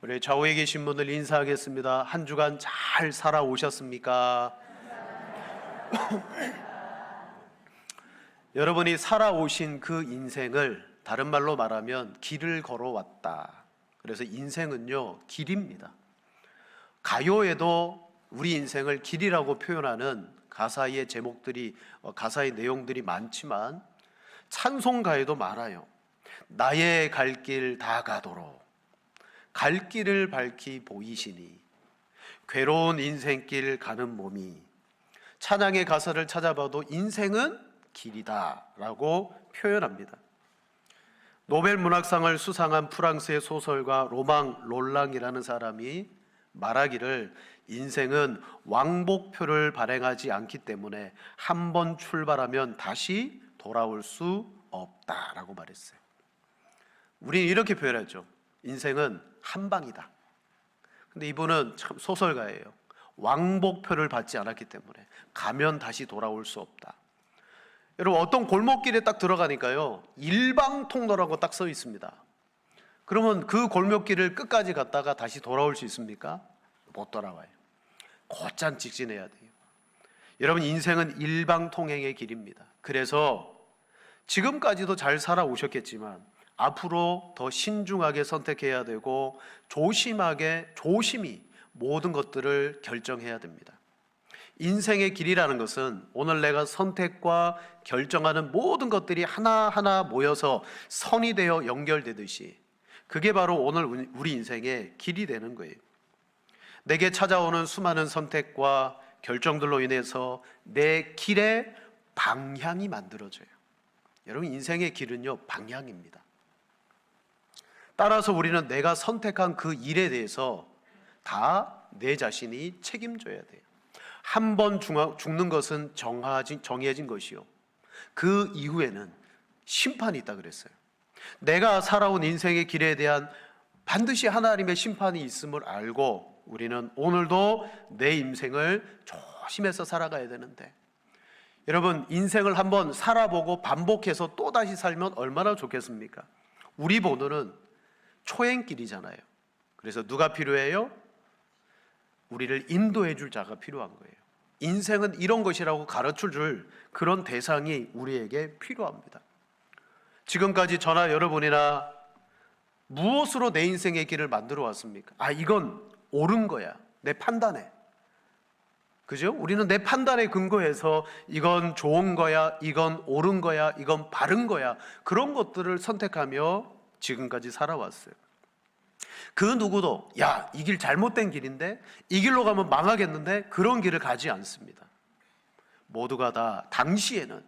우리 좌우에 계신 분들 인사하겠습니다. 한 주간 잘 살아오셨습니까? 여러분이 살아오신 그 인생을 다른 말로 말하면 길을 걸어왔다. 그래서 인생은요, 길입니다. 가요에도 우리 인생을 길이라고 표현하는 가사의 제목들이, 가사의 내용들이 많지만 찬송가에도 많아요. 나의 갈 길 다 가도록 갈 길을 밝히 보이시니 괴로운 인생길 가는 몸이. 찬양의 가사를 찾아봐도 인생은 길이다 라고 표현합니다. 노벨 문학상을 수상한 프랑스의 소설가 로망 롤랑이라는 사람이 말하기를 인생은 왕복표를 발행하지 않기 때문에 한 번 출발하면 다시 돌아올 수 없다라고 말했어요. 우리는 이렇게 표현하죠. 인생은 한 방이다. 근데 이분은 참 소설가예요. 왕복표를 받지 않았기 때문에 가면 다시 돌아올 수 없다. 여러분, 어떤 골목길에 딱 들어가니까요, 일방통로라고 딱 써 있습니다. 그러면 그 골목길을 끝까지 갔다가 다시 돌아올 수 있습니까? 못 돌아와요. 곧장 직진해야 돼요. 여러분, 인생은 일방통행의 길입니다. 그래서 지금까지도 잘 살아오셨겠지만 앞으로 더 신중하게 선택해야 되고 조심히 모든 것들을 결정해야 됩니다. 인생의 길이라는 것은 오늘 내가 선택과 결정하는 모든 것들이 하나하나 모여서 선이 되어 연결되듯이 그게 바로 오늘 우리 인생의 길이 되는 거예요. 내게 찾아오는 수많은 선택과 결정들로 인해서 내 길의 방향이 만들어져요. 여러분, 인생의 길은요, 방향입니다. 따라서 우리는 내가 선택한 그 일에 대해서 다 내 자신이 책임져야 돼요. 한 번 죽는 것은 정해진 것이요, 그 이후에는 심판이 있다 그랬어요. 내가 살아온 인생의 길에 대한 반드시 하나님의 심판이 있음을 알고 우리는 오늘도 내 인생을 조심해서 살아가야 되는데, 여러분, 인생을 한번 살아보고 반복해서 또다시 살면 얼마나 좋겠습니까? 우리 본토는 초행길이잖아요. 그래서 누가 필요해요? 우리를 인도해 줄 자가 필요한 거예요. 인생은 이런 것이라고 가르쳐 줄 그런 대상이 우리에게 필요합니다. 지금까지 저나 여러분이나 무엇으로 내 인생의 길을 만들어 왔습니까? 이건 옳은 거야, 내 판단에. 그죠? 우리는 내 판단에 근거해서 이건 좋은 거야, 이건 옳은 거야, 이건 바른 거야, 그런 것들을 선택하며 지금까지 살아왔어요. 그 누구도 이 길 잘못된 길인데, 이 길로 가면 망하겠는데, 그런 길을 가지 않습니다. 모두가 다 당시에는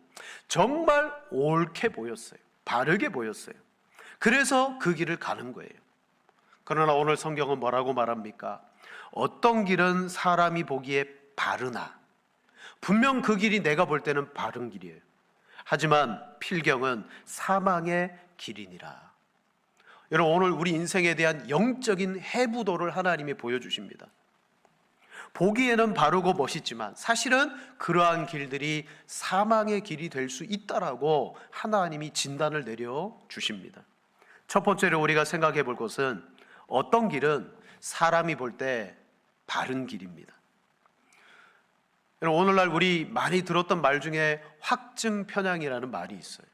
정말 옳게 보였어요. 바르게 보였어요. 그래서 그 길을 가는 거예요. 그러나 오늘 성경은 뭐라고 말합니까? 어떤 길은 사람이 보기에 바르나, 분명 그 길이 내가 볼 때는 바른 길이에요. 하지만 필경은 사망의 길이니라. 여러분, 오늘 우리 인생에 대한 영적인 해부도를 하나님이 보여주십니다. 보기에는 바르고 멋있지만 사실은 그러한 길들이 사망의 길이 될 수 있다라고 하나님이 진단을 내려주십니다. 첫 번째로 우리가 생각해 볼 것은 어떤 길은 사람이 볼 때 바른 길입니다. 여러분, 오늘날 우리 많이 들었던 말 중에 확증편향이라는 말이 있어요.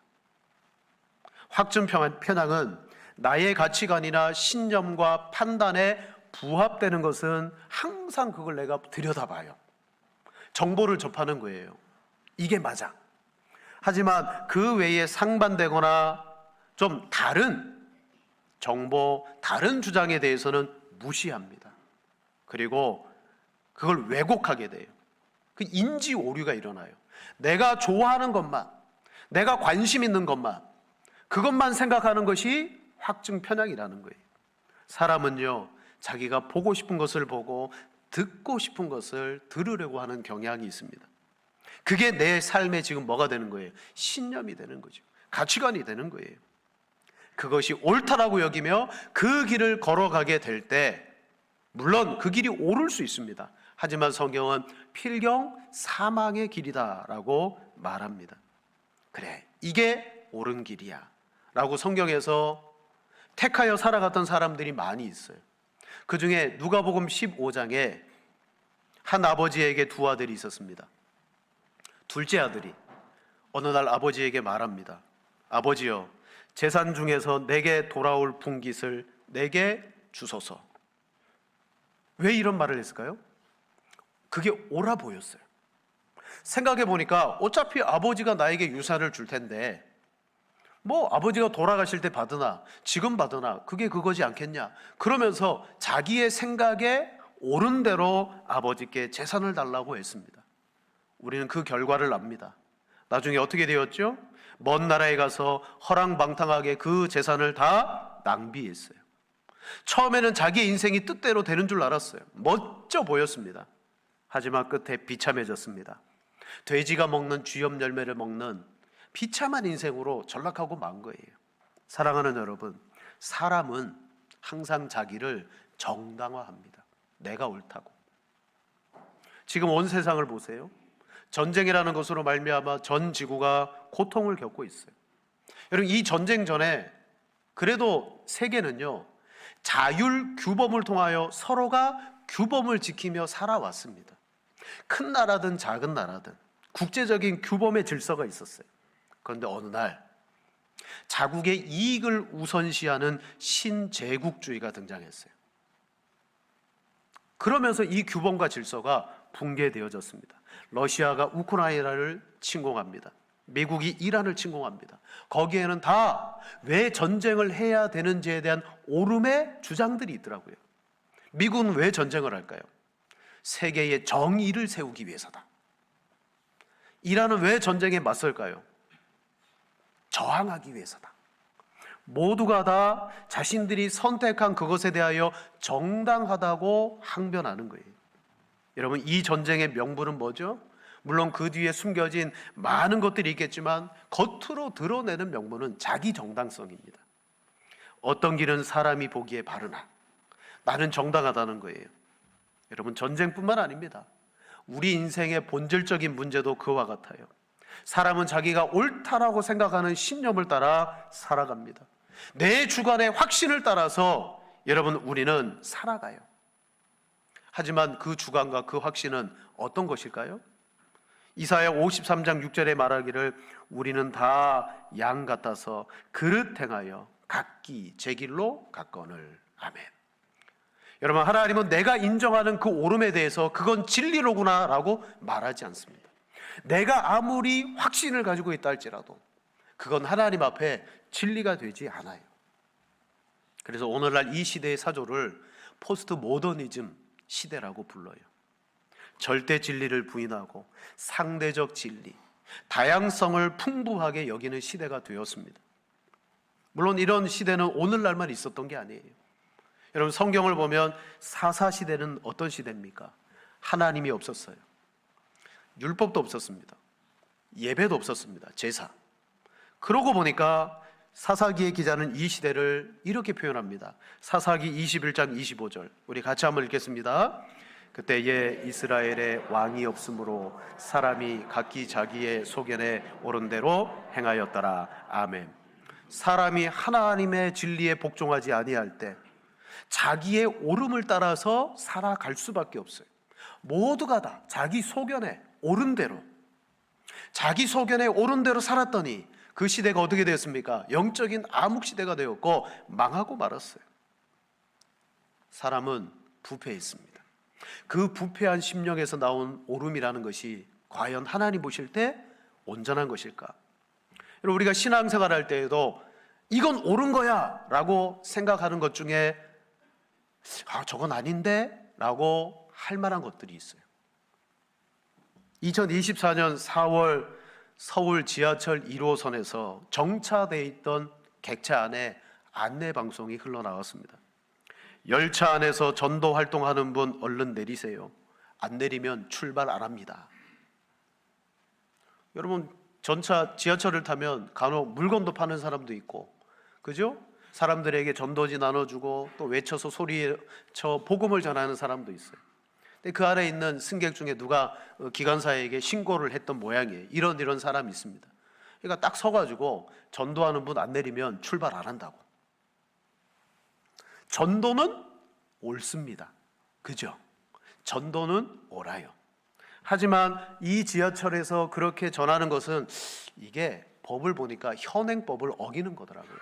확증편향은 나의 가치관이나 신념과 판단에 부합되는 것은 항상 그걸 내가 들여다봐요. 정보를 접하는 거예요. 이게 맞아. 하지만 그 외에 상반되거나 좀 다른 정보, 다른 주장에 대해서는 무시합니다. 그리고 그걸 왜곡하게 돼요. 그 인지 오류가 일어나요. 내가 좋아하는 것만, 내가 관심 있는 것만, 그것만 생각하는 것이 확증 편향이라는 거예요. 사람은요, 자기가 보고 싶은 것을 보고 듣고 싶은 것을 들으려고 하는 경향이 있습니다. 그게 내 삶에 지금 뭐가 되는 거예요? 신념이 되는 거죠. 가치관이 되는 거예요. 그것이 옳다라고 여기며 그 길을 걸어가게 될 때, 물론 그 길이 옳을 수 있습니다. 하지만 성경은 필경 사망의 길이다라고 말합니다. 그래, 이게 옳은 길이야 라고 성경에서 택하여 살아갔던 사람들이 많이 있어요. 그 중에 누가복음 15장에 한 아버지에게 두 아들이 있었습니다. 둘째 아들이 어느 날 아버지에게 말합니다. 아버지여, 재산 중에서 내게 돌아올 분깃을 내게 주소서. 왜 이런 말을 했을까요? 그게 옳아 보였어요. 생각해 보니까 어차피 아버지가 나에게 유산을 줄 텐데 뭐 아버지가 돌아가실 때 받으나 지금 받으나 그게 그거지 않겠냐, 그러면서 자기의 생각에 옳은 대로 아버지께 재산을 달라고 했습니다. 우리는 그 결과를 압니다. 나중에 어떻게 되었죠? 먼 나라에 가서 허랑방탕하게 그 재산을 다 낭비했어요. 처음에는 자기의 인생이 뜻대로 되는 줄 알았어요. 멋져 보였습니다. 하지만 끝에 비참해졌습니다. 돼지가 먹는 쥐염 열매를 먹는 비참한 인생으로 전락하고 만 거예요. 사랑하는 여러분, 사람은 항상 자기를 정당화합니다. 내가 옳다고. 지금 온 세상을 보세요. 전쟁이라는 것으로 말미암아 전 지구가 고통을 겪고 있어요. 여러분, 이 전쟁 전에 그래도 세계는요, 자율 규범을 통하여 서로가 규범을 지키며 살아왔습니다. 큰 나라든 작은 나라든 국제적인 규범의 질서가 있었어요. 그런데 어느 날 자국의 이익을 우선시하는 신제국주의가 등장했어요. 그러면서 이 규범과 질서가 붕괴되어졌습니다. 러시아가 우크라이나를 침공합니다. 미국이 이란을 침공합니다. 거기에는 다 왜 전쟁을 해야 되는지에 대한 옳음의 주장들이 있더라고요. 미국은 왜 전쟁을 할까요? 세계의 정의를 세우기 위해서다. 이란은 왜 전쟁에 맞설까요? 저항하기 위해서다. 모두가 다 자신들이 선택한 그것에 대하여 정당하다고 항변하는 거예요. 여러분, 이 전쟁의 명분은 뭐죠? 물론 그 뒤에 숨겨진 많은 것들이 있겠지만 겉으로 드러내는 명분은 자기 정당성입니다. 어떤 길은 사람이 보기에 바르나 나는 정당하다는 거예요. 여러분, 전쟁뿐만 아닙니다. 우리 인생의 본질적인 문제도 그와 같아요. 사람은 자기가 옳다라고 생각하는 신념을 따라 살아갑니다. 내 주관의 확신을 따라서 여러분, 우리는 살아가요. 하지만 그 주관과 그 확신은 어떤 것일까요? 이사야 53장 6절에 말하기를 우리는 다 양 같아서 그릇 행하여 각기 제 길로 갔거늘. 아멘. 여러분, 하나님은 내가 인정하는 그 옳음에 대해서 그건 진리로구나 라고 말하지 않습니다. 내가 아무리 확신을 가지고 있다 할지라도 그건 하나님 앞에 진리가 되지 않아요. 그래서 오늘날 이 시대의 사조를 포스트 모더니즘 시대라고 불러요. 절대 진리를 부인하고 상대적 진리, 다양성을 풍부하게 여기는 시대가 되었습니다. 물론 이런 시대는 오늘날만 있었던 게 아니에요. 여러분, 성경을 보면 사사시대는 어떤 시대입니까? 하나님이 없었어요. 율법도 없었습니다. 예배도 없었습니다. 제사. 그러고 보니까 사사기의 기자는 이 시대를 이렇게 표현합니다. 사사기 21장 25절 우리 같이 한번 읽겠습니다. 그때에 이스라엘에 왕이 없으므로 사람이 각기 자기의 소견에 옳은 대로 행하였더라. 아멘. 사람이 하나님의 진리에 복종하지 아니할 때 자기의 옳음을 따라서 살아갈 수밖에 없어요. 모두가 다 자기 소견에 옳은 대로, 자기 소견에 옳은 대로 살았더니 그 시대가 어떻게 되었습니까? 영적인 암흑 시대가 되었고 망하고 말았어요. 사람은 부패했습니다. 그 부패한 심령에서 나온 옳음이라는 것이 과연 하나님 보실 때 온전한 것일까? 여러분, 우리가 신앙생활 할 때에도 이건 옳은 거야 라고 생각하는 것 중에 저건 아닌데 라고 할 만한 것들이 있어요. 2024년 4월 서울 지하철 1호선에서 정차되어 있던 객차 안에 안내 방송이 흘러나왔습니다. 열차 안에서 전도 활동하는 분 얼른 내리세요. 안 내리면 출발 안 합니다. 여러분, 지하철을 타면 간혹 물건도 파는 사람도 있고, 그죠? 사람들에게 전도지 나눠주고 또 외쳐서 소리쳐 복음을 전하는 사람도 있어요. 근데 그 안에 있는 승객 중에 누가 기관사에게 신고를 했던 모양이에요. 이런 사람이 있습니다. 그러니까 딱 서가지고 전도하는 분 안 내리면 출발 안 한다고. 전도는 옳습니다. 그죠? 전도는 옳아요. 하지만 이 지하철에서 그렇게 전하는 것은 이게 법을 보니까 현행법을 어기는 거더라고요.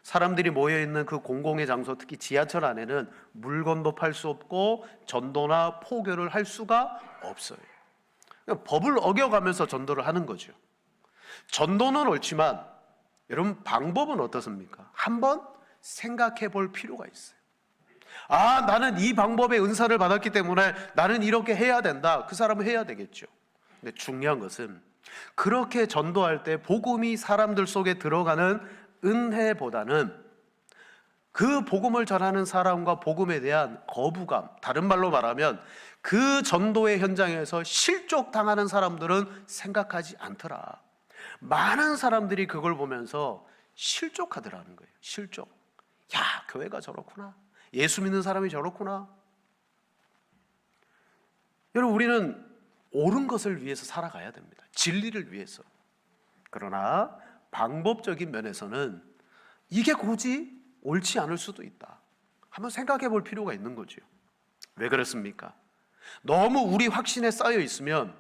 사람들이 모여있는 그 공공의 장소, 특히 지하철 안에는 물건도 팔 수 없고 전도나 포교를 할 수가 없어요. 그러니까 법을 어겨가면서 전도를 하는 거죠. 전도는 옳지만 여러분 방법은 어떻습니까? 한번 생각해 볼 필요가 있어요. 나는 이 방법의 은사를 받았기 때문에 나는 이렇게 해야 된다. 그 사람은 해야 되겠죠. 근데 중요한 것은 그렇게 전도할 때 복음이 사람들 속에 들어가는 은혜보다는 그 복음을 전하는 사람과 복음에 대한 거부감, 다른 말로 말하면 그 전도의 현장에서 실족당하는 사람들은 생각하지 않더라. 많은 사람들이 그걸 보면서 실족하더라는 거예요. 실족. 야, 교회가 저렇구나. 예수 믿는 사람이 저렇구나. 여러분, 우리는 옳은 것을 위해서 살아가야 됩니다. 진리를 위해서. 그러나 방법적인 면에서는 이게 굳이 옳지 않을 수도 있다. 한번 생각해 볼 필요가 있는 거죠. 왜 그렇습니까? 너무 우리 확신에 쌓여 있으면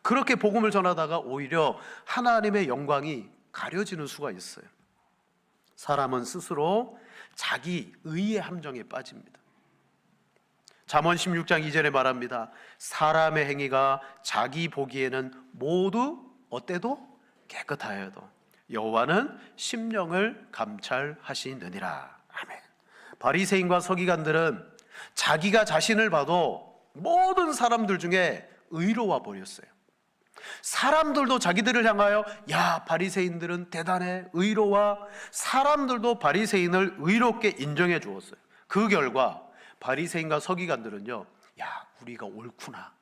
그렇게 복음을 전하다가 오히려 하나님의 영광이 가려지는 수가 있어요. 사람은 스스로 자기 의의 함정에 빠집니다. 잠언 16장 2절에 말합니다. 사람의 행위가 자기 보기에는 모두 어때도 깨끗하여도 여호와는 심령을 감찰하시느니라. 아멘. 바리새인과 서기관들은 자기가 자신을 봐도 모든 사람들 중에 의로워 버렸어요. 사람들도 자기들을 향하여 야, 바리새인들은 대단해, 의로워. 사람들도 바리새인을 의롭게 인정해 주었어요. 그 결과 바리새인과 서기관들은요, 야, 우리가 옳구나,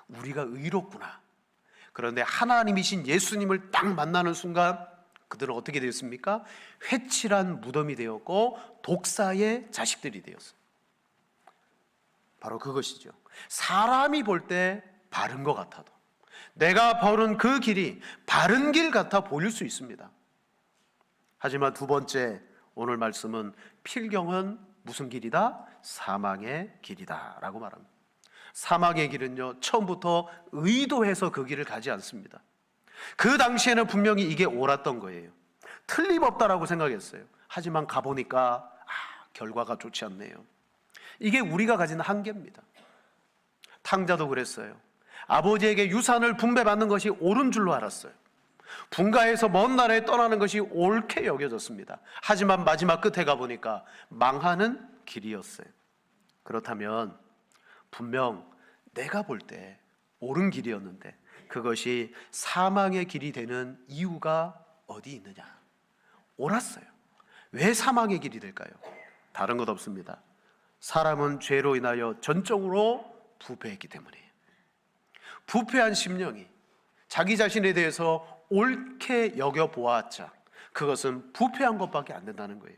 우리가 의롭구나. 그런데 하나님이신 예수님을 딱 만나는 순간 그들은 어떻게 되었습니까? 회칠한 무덤이 되었고 독사의 자식들이 되었어요. 바로 그것이죠. 사람이 볼 때 바른 것 같아도 내가 걸은 그 길이 바른 길 같아 보일 수 있습니다. 하지만 두 번째, 오늘 말씀은 필경은 무슨 길이다? 사망의 길이다 라고 말합니다. 사망의 길은요, 처음부터 의도해서 그 길을 가지 않습니다. 그 당시에는 분명히 이게 옳았던 거예요. 틀림없다라고 생각했어요. 하지만 가보니까 결과가 좋지 않네요. 이게 우리가 가진 한계입니다. 탕자도 그랬어요. 아버지에게 유산을 분배받는 것이 옳은 줄로 알았어요. 분가해서 먼 나라에 떠나는 것이 옳게 여겨졌습니다. 하지만 마지막 끝에 가보니까 망하는 길이었어요. 그렇다면 분명 내가 볼 때 옳은 길이었는데 그것이 사망의 길이 되는 이유가 어디 있느냐? 옳았어요. 왜 사망의 길이 될까요? 다른 것 없습니다. 사람은 죄로 인하여 전적으로 부패했기 때문이에요. 부패한 심령이 자기 자신에 대해서 옳게 여겨보았자 그것은 부패한 것밖에 안 된다는 거예요.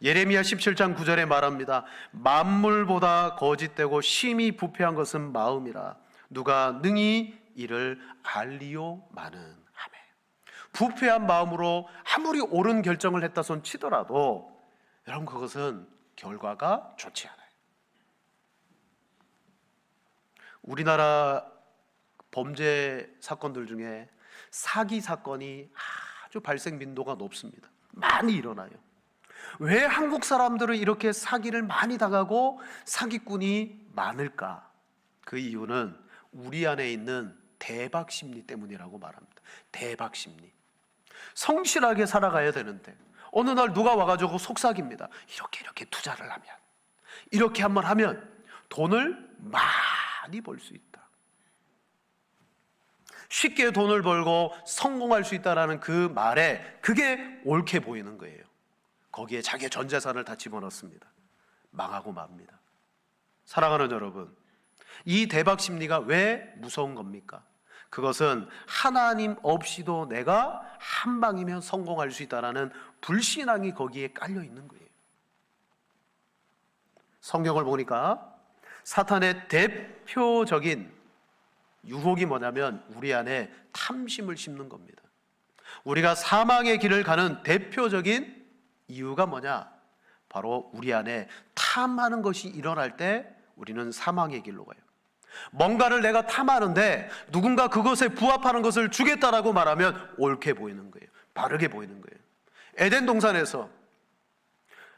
예레미야 17장 9절에 말합니다. 만물보다 거짓되고 심히 부패한 것은 마음이라 누가 능히 이를 알리오마는. 아멘. 부패한 마음으로 아무리 옳은 결정을 했다 손 치더라도 여러분 그것은 결과가 좋지 않아요. 우리나라 범죄 사건들 중에 사기 사건이 아주 발생 빈도가 높습니다. 많이 일어나요. 왜 한국 사람들은 이렇게 사기를 많이 당하고 사기꾼이 많을까? 그 이유는 우리 안에 있는 대박 심리 때문이라고 말합니다. 대박 심리. 성실하게 살아가야 되는데 어느 날 누가 와가지고 속삭입니다. 이렇게 투자를 하면, 이렇게 한번 하면 돈을 많이 벌 수 있다. 쉽게 돈을 벌고 성공할 수 있다라는 그 말에 그게 옳게 보이는 거예요. 거기에 자기의 전 재산을 다 집어넣습니다. 망하고 맙니다. 사랑하는 여러분, 이 대박 심리가 왜 무서운 겁니까? 그것은 하나님 없이도 내가 한 방이면 성공할 수 있다라는 불신앙이 거기에 깔려 있는 거예요. 성경을 보니까 사탄의 대표적인 유혹이 뭐냐면 우리 안에 탐심을 심는 겁니다. 우리가 사망의 길을 가는 대표적인 이유가 뭐냐? 바로 우리 안에 탐하는 것이 일어날 때 우리는 사망의 길로 가요. 뭔가를 내가 탐하는데 누군가 그것에 부합하는 것을 주겠다라고 말하면 옳게 보이는 거예요. 바르게 보이는 거예요. 에덴 동산에서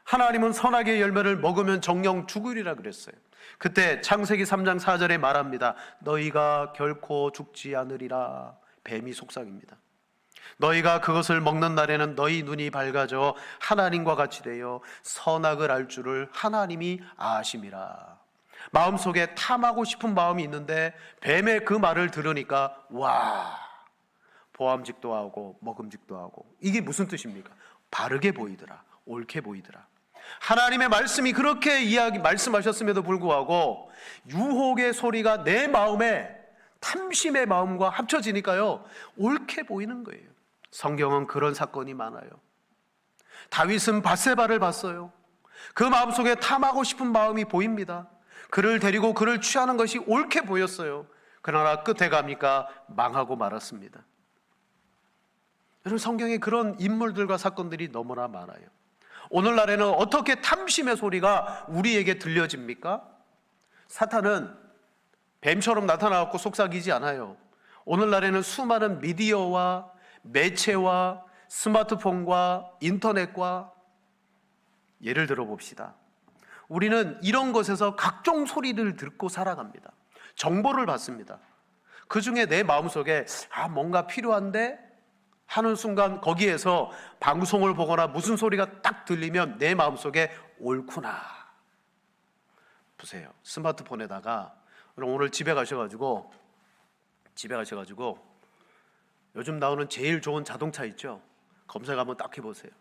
하나님은 선악의 열매를 먹으면 정령 죽으리라 그랬어요. 그때 창세기 3장 4절에 말합니다. 너희가 결코 죽지 않으리라. 뱀이 속삭입니다. 너희가 그것을 먹는 날에는 너희 눈이 밝아져 하나님과 같이 되어 선악을 알 줄을 하나님이 아심이라. 마음속에 탐하고 싶은 마음이 있는데 뱀의 그 말을 들으니까 와, 보암직도 하고 먹음직도 하고. 이게 무슨 뜻입니까? 바르게 보이더라, 옳게 보이더라. 하나님의 말씀이 그렇게 말씀하셨음에도 불구하고 유혹의 소리가 내 마음에 탐심의 마음과 합쳐지니까요, 옳게 보이는 거예요. 성경은 그런 사건이 많아요. 다윗은 밧세바를 봤어요. 그 마음속에 탐하고 싶은 마음이 보입니다. 그를 데리고 그를 취하는 것이 옳게 보였어요. 그러나 끝에 가니까 망하고 말았습니다. 여러분, 성경에 그런 인물들과 사건들이 너무나 많아요. 오늘날에는 어떻게 탐심의 소리가 우리에게 들려집니까? 사탄은 뱀처럼 나타나고 속삭이지 않아요. 오늘날에는 수많은 미디어와 매체와 스마트폰과 인터넷과, 예를 들어 봅시다. 우리는 이런 것에서 각종 소리를 듣고 살아갑니다. 정보를 받습니다. 그 중에 내 마음속에 뭔가 필요한데 하는 순간 거기에서 방송을 보거나 무슨 소리가 딱 들리면 내 마음속에 옳구나. 보세요. 스마트폰에다가 오늘 집에 가셔가지고 요즘 나오는 제일 좋은 자동차 있죠? 검색 한번 딱 해보세요.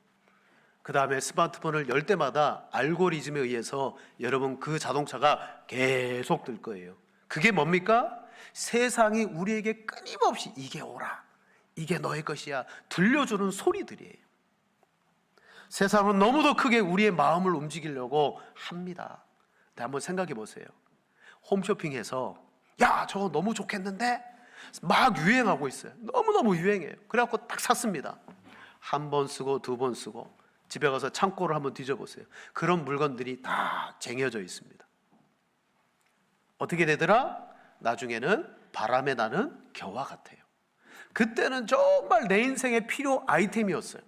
그 다음에 스마트폰을 열 때마다 알고리즘에 의해서 여러분 그 자동차가 계속 뜰 거예요. 그게 뭡니까? 세상이 우리에게 끊임없이 이게 오라, 이게 너의 것이야 들려주는 소리들이에요. 세상은 너무도 크게 우리의 마음을 움직이려고 합니다. 근데 한번 생각해 보세요. 홈쇼핑에서 야, 저거 너무 좋겠는데 막 유행하고 있어요. 너무너무 유행해요. 그래갖고 딱 샀습니다. 한 번 쓰고 두 번 쓰고 집에 가서 창고를 한번 뒤져보세요. 그런 물건들이 다 쟁여져 있습니다. 어떻게 되더라? 나중에는 바람에 나는 겨와 같아요. 그때는 정말 내 인생의 필요 아이템이었어요.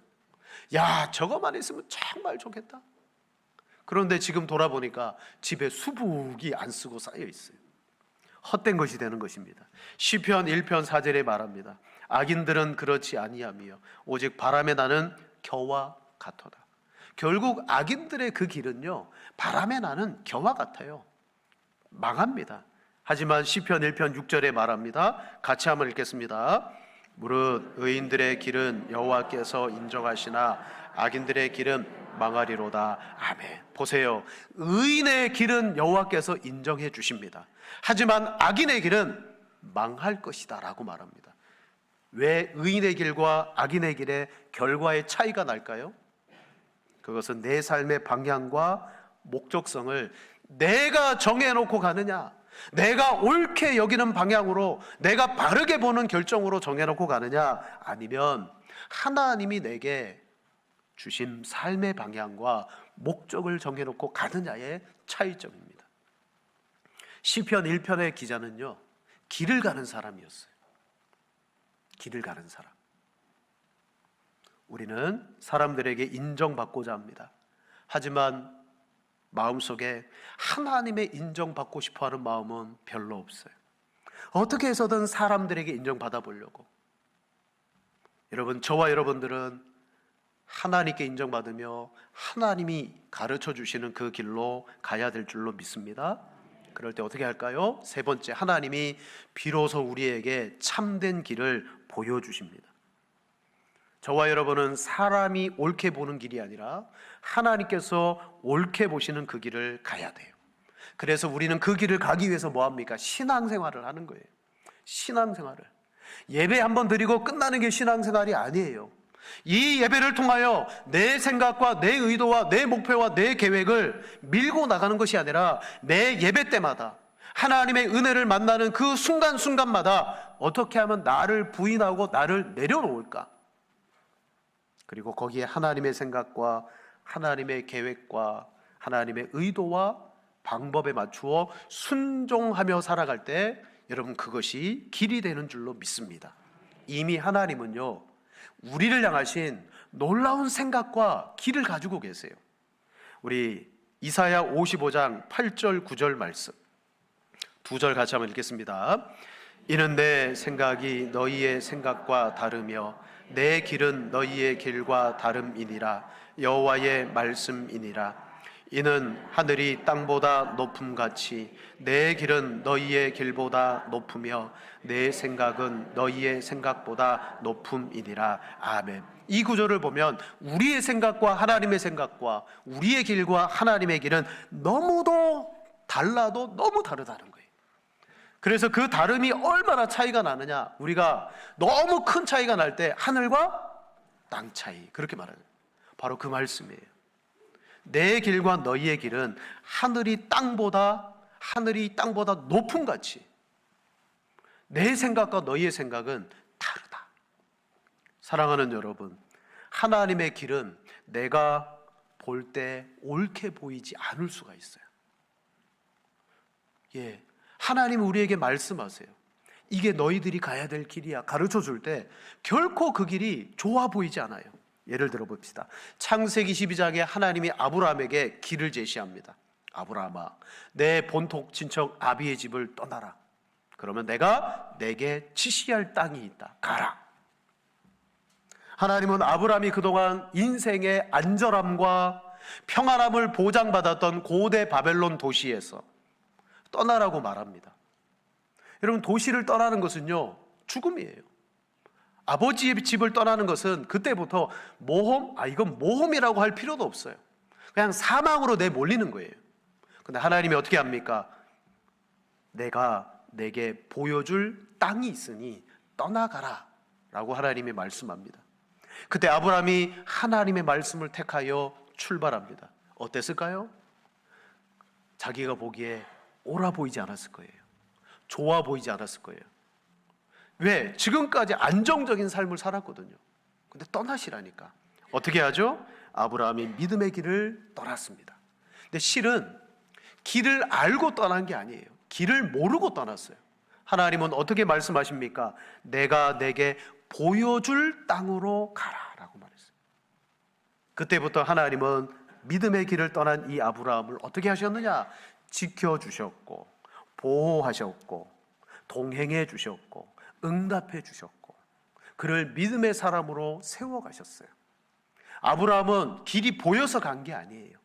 야, 저거만 있으면 정말 좋겠다. 그런데 지금 돌아보니까 집에 수북이 안 쓰고 쌓여 있어요. 헛된 것이 되는 것입니다. 시편 1편 4절에 말합니다. 악인들은 그렇지 아니하며 오직 바람에 나는 겨와 같도다. 결국 악인들의 그 길은요, 바람에 나는 겨와 같아요. 망합니다. 하지만 시편 1편 6절에 말합니다. 같이 한번 읽겠습니다. 무릇 의인들의 길은 여호와께서 인정하시나 악인들의 길은 망하리로다. 아멘. 보세요. 의인의 길은 여호와께서 인정해 주십니다. 하지만 악인의 길은 망할 것이다 라고 말합니다. 왜 의인의 길과 악인의 길의 결과의 차이가 날까요? 그것은 내 삶의 방향과 목적성을 내가 정해놓고 가느냐, 내가 옳게 여기는 방향으로, 내가 바르게 보는 결정으로 정해놓고 가느냐, 아니면 하나님이 내게 주신 삶의 방향과 목적을 정해놓고 가느냐의 차이점입니다. 시편 1편의 기자는요, 길을 가는 사람이었어요. 길을 가는 사람. 우리는 사람들에게 인정받고자 합니다. 하지만 마음속에 하나님의 인정받고 싶어하는 마음은 별로 없어요. 어떻게 해서든 사람들에게 인정받아 보려고. 여러분, 저와 여러분들은 하나님께 인정받으며 하나님이 가르쳐 주시는 그 길로 가야 될 줄로 믿습니다. 그럴 때 어떻게 할까요? 세 번째, 하나님이 비로소 우리에게 참된 길을 보여주십니다. 저와 여러분은 사람이 옳게 보는 길이 아니라 하나님께서 옳게 보시는 그 길을 가야 돼요. 그래서 우리는 그 길을 가기 위해서 뭐합니까? 신앙생활을 하는 거예요. 신앙생활을. 예배 한번 드리고 끝나는 게 신앙생활이 아니에요. 이 예배를 통하여 내 생각과 내 의도와 내 목표와 내 계획을 밀고 나가는 것이 아니라 매 예배 때마다 하나님의 은혜를 만나는 그 순간순간마다 어떻게 하면 나를 부인하고 나를 내려놓을까? 그리고 거기에 하나님의 생각과 하나님의 계획과 하나님의 의도와 방법에 맞추어 순종하며 살아갈 때 여러분 그것이 길이 되는 줄로 믿습니다. 이미 하나님은요 우리를 향하신 놀라운 생각과 길을 가지고 계세요. 우리 이사야 55장 8절 9절 말씀 두 절 같이 한번 읽겠습니다. 이는 내 생각이 너희의 생각과 다르며 내 길은 너희의 길과 다름이니라. 여호와의 말씀이니라. 이는 하늘이 땅보다 높음같이 내 길은 너희의 길보다 높으며 내 생각은 너희의 생각보다 높음이니라. 아멘. 이 구절을 보면 우리의 생각과 하나님의 생각과 우리의 길과 하나님의 길은 너무도 달라도 너무 다르다는 거예요. 그래서 그 다름이 얼마나 차이가 나느냐, 우리가 너무 큰 차이가 날 때 하늘과 땅 차이, 그렇게 말하는 거예요. 바로 그 말씀이에요. 내 길과 너희의 길은 하늘이 땅보다 높음같이 내 생각과 너희의 생각은 다르다. 사랑하는 여러분, 하나님의 길은 내가 볼 때 옳게 보이지 않을 수가 있어요. 예, 하나님 우리에게 말씀하세요. 이게 너희들이 가야 될 길이야 가르쳐 줄 때 결코 그 길이 좋아 보이지 않아요. 예를 들어 봅시다. 창세기 12장에 하나님이 아브라함에게 길을 제시합니다. 아브라함아, 내 본토 친척 아비의 집을 떠나라. 그러면 내가 내게 지시할 땅이 있다. 가라. 하나님은 아브라함이 그동안 인생의 안전함과 평안함을 보장받았던 고대 바벨론 도시에서 떠나라고 말합니다. 여러분, 도시를 떠나는 것은요 죽음이에요. 아버지의 집을 떠나는 것은 그때부터 모험, 이건 모험이라고 할 필요도 없어요. 그냥 사망으로 내몰리는 거예요. 근데 하나님이 어떻게 합니까? 내가 내게 보여줄 땅이 있으니 떠나가라 라고 하나님이 말씀합니다. 그때 아브라함이 하나님의 말씀을 택하여 출발합니다. 어땠을까요? 자기가 보기에 옳아 보이지 않았을 거예요. 좋아 보이지 않았을 거예요. 왜? 지금까지 안정적인 삶을 살았거든요. 근데 떠나시라니까. 어떻게 하죠? 아브라함이 믿음의 길을 떠났습니다. 근데 실은 길을 알고 떠난 게 아니에요. 길을 모르고 떠났어요. 하나님은 어떻게 말씀하십니까? 내가 내게 보여줄 땅으로 가라라고 말했어요. 그때부터 하나님은 믿음의 길을 떠난 이 아브라함을 어떻게 하셨느냐? 지켜주셨고 보호하셨고 동행해 주셨고 응답해 주셨고 그를 믿음의 사람으로 세워가셨어요. 아브라함은 길이 보여서 간 게 아니에요.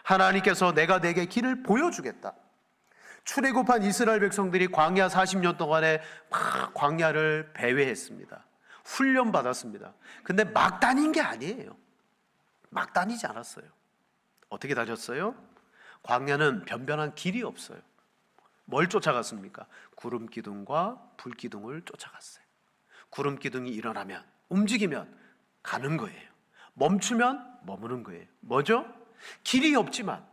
하나님께서 내가 내게 길을 보여주겠다. 출애굽한 이스라엘 백성들이 광야 40년 동안에 막 광야를 배회했습니다. 훈련받았습니다. 근데 막 다닌 게 아니에요. 막 다니지 않았어요. 어떻게 다녔어요? 광야는 변변한 길이 없어요. 뭘 쫓아갔습니까? 구름 기둥과 불 기둥을 쫓아갔어요. 구름 기둥이 일어나면, 움직이면 가는 거예요. 멈추면 머무는 거예요. 뭐죠? 길이 없지만,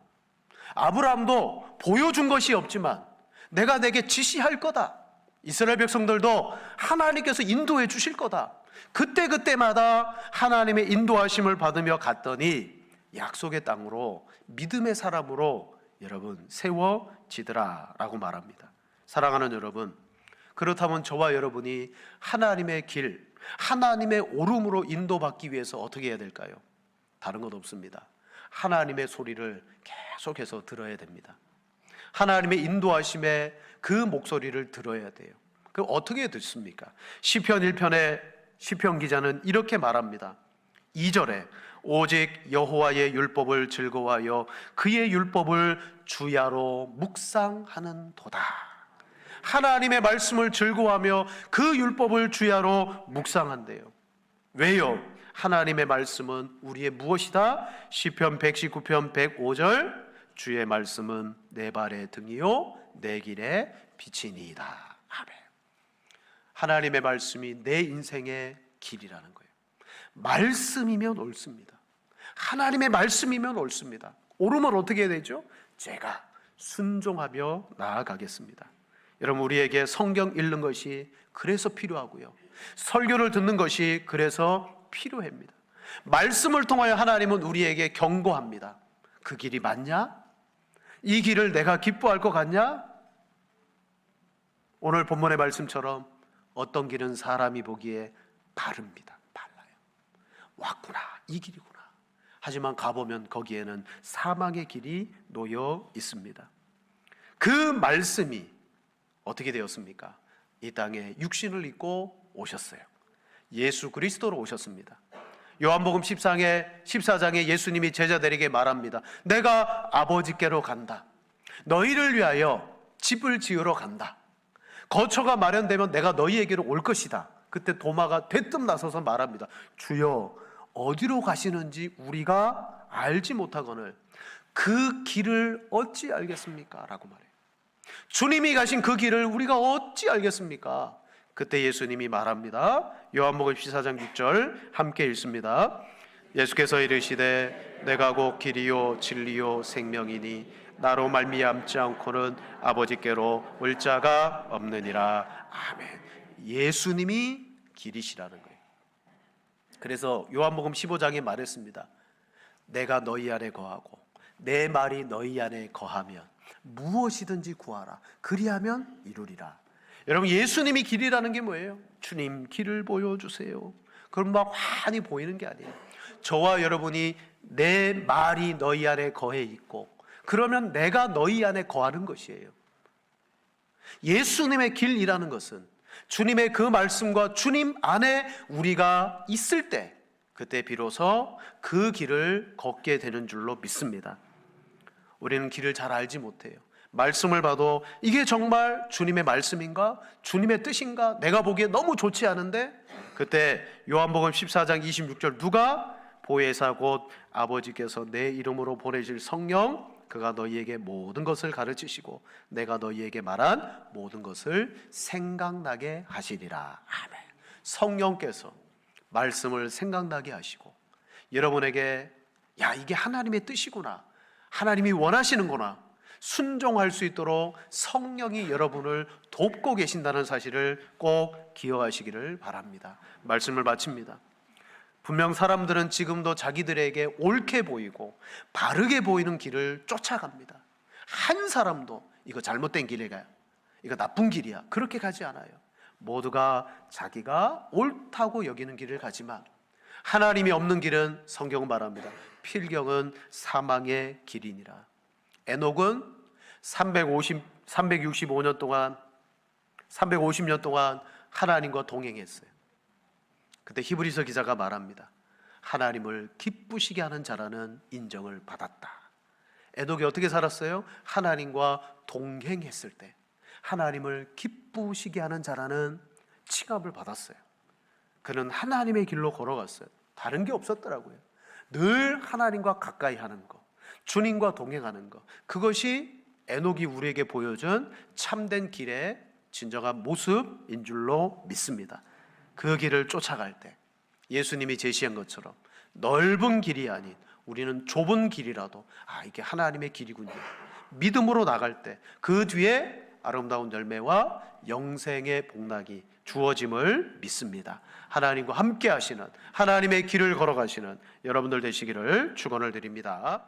아브라함도 보여준 것이 없지만 내가 내게 지시할 거다. 이스라엘 백성들도 하나님께서 인도해 주실 거다. 그때그때마다 하나님의 인도하심을 받으며 갔더니 약속의 땅으로 믿음의 사람으로 여러분 세워지더라 라고 말합니다. 사랑하는 여러분, 그렇다면 저와 여러분이 하나님의 길, 하나님의 오름으로 인도받기 위해서 어떻게 해야 될까요? 다른 것 없습니다. 하나님의 소리를 계속해서 들어야 됩니다. 하나님의 인도하심에 그 목소리를 들어야 돼요. 그럼 어떻게 듣습니까? 시편 1편에 시편 기자는 이렇게 말합니다. 2절에 오직 여호와의 율법을 즐거워하여 그의 율법을 주야로 묵상하는 도다. 하나님의 말씀을 즐거워하며 그 율법을 주야로 묵상한대요. 왜요? 하나님의 말씀은 우리의 무엇이다? 시편 119편 105절 주의 말씀은 내 발의 등이요 내 길의 빛이니이다. 아멘. 하나님의 말씀이 내 인생의 길이라는 거예요. 말씀이면 옳습니다. 하나님의 말씀이면 옳습니다. 옳으면 어떻게 해야 되죠? 제가 순종하며 나아가겠습니다. 여러분, 우리에게 성경 읽는 것이 그래서 필요하고요, 설교를 듣는 것이 그래서 필요합니다. 말씀을 통하여 하나님은 우리에게 경고합니다. 그 길이 맞냐? 이 길을 내가 기뻐할 것 같냐? 오늘 본문의 말씀처럼 어떤 길은 사람이 보기에 바릅니다. 발라요. 왔구나, 이 길이구나. 하지만 가보면 거기에는 사망의 길이 놓여 있습니다. 그 말씀이 어떻게 되었습니까? 이 땅에 육신을 입고 오셨어요. 예수 그리스도로 오셨습니다. 요한복음 14장에 예수님이 제자들에게 말합니다. 내가 아버지께로 간다. 너희를 위하여 집을 지으러 간다. 거처가 마련되면 내가 너희에게로 올 것이다. 그때 도마가 대뜸 나서서 말합니다. 주여, 어디로 가시는지 우리가 알지 못하거늘 그 길을 어찌 알겠습니까? 라고 말해요. 주님이 가신 그 길을 우리가 어찌 알겠습니까? 그때 예수님이 말합니다. 요한복음 14장 6절 함께 읽습니다. 예수께서 이르시되 내가 곧 길이요 진리요 생명이니 나로 말미암지 않고는 아버지께로 올 자가 없느니라. 아멘. 예수님이 길이시라는 거예요. 그래서 요한복음 15장에 말했습니다. 내가 너희 안에 거하고 내 말이 너희 안에 거하면 무엇이든지 구하라. 그리하면 이루리라. 여러분, 예수님이 길이라는 게 뭐예요? 주님 길을 보여주세요. 그럼 막 환히 보이는 게 아니에요. 저와 여러분이 내 말이 너희 안에 거해 있고 그러면 내가 너희 안에 거하는 것이에요. 예수님의 길이라는 것은 주님의 그 말씀과 주님 안에 우리가 있을 때 그때 비로소 그 길을 걷게 되는 줄로 믿습니다. 우리는 길을 잘 알지 못해요. 말씀을 봐도 이게 정말 주님의 말씀인가? 주님의 뜻인가? 내가 보기에 너무 좋지 않은데 그때 요한복음 14장 26절 누가 보혜사 곧 아버지께서 내 이름으로 보내실 성령 그가 너희에게 모든 것을 가르치시고 내가 너희에게 말한 모든 것을 생각나게 하시리라. 아멘. 성령께서 말씀을 생각나게 하시고 여러분에게 야, 이게 하나님의 뜻이구나, 하나님이 원하시는구나 순종할 수 있도록 성령이 여러분을 돕고 계신다는 사실을 꼭 기억하시기를 바랍니다. 말씀을 마칩니다. 분명 사람들은 지금도 자기들에게 옳게 보이고 바르게 보이는 길을 쫓아갑니다. 한 사람도 이거 잘못된 길에 가요, 이거 나쁜 길이야, 그렇게 가지 않아요. 모두가 자기가 옳다고 여기는 길을 가지만 하나님이 없는 길은 성경은 말합니다. 필경은 사망의 길이니라. 에녹은 360년 동안 하나님과 동행했어요. 그때 히브리서 기자가 말합니다. 하나님을 기쁘시게 하는 자라는 인정을 받았다. 에녹이 어떻게 살았어요? 하나님과 동행했을 때 하나님을 기쁘시게 하는 자라는 칭함을 받았어요. 그는 하나님의 길로 걸어갔어요. 다른 게 없었더라고요. 늘 하나님과 가까이 하는 것, 주님과 동행하는 것, 그것이 에녹이 우리에게 보여준 참된 길의 진정한 모습인 줄로 믿습니다. 그 길을 쫓아갈 때 예수님이 제시한 것처럼 넓은 길이 아닌 우리는 좁은 길이라도 이게 하나님의 길이군요, 믿음으로 나갈 때 그 뒤에 아름다운 열매와 영생의 복락이 주어짐을 믿습니다. 하나님과 함께 하시는, 하나님의 길을 걸어가시는 여러분들 되시기를 축원을 드립니다.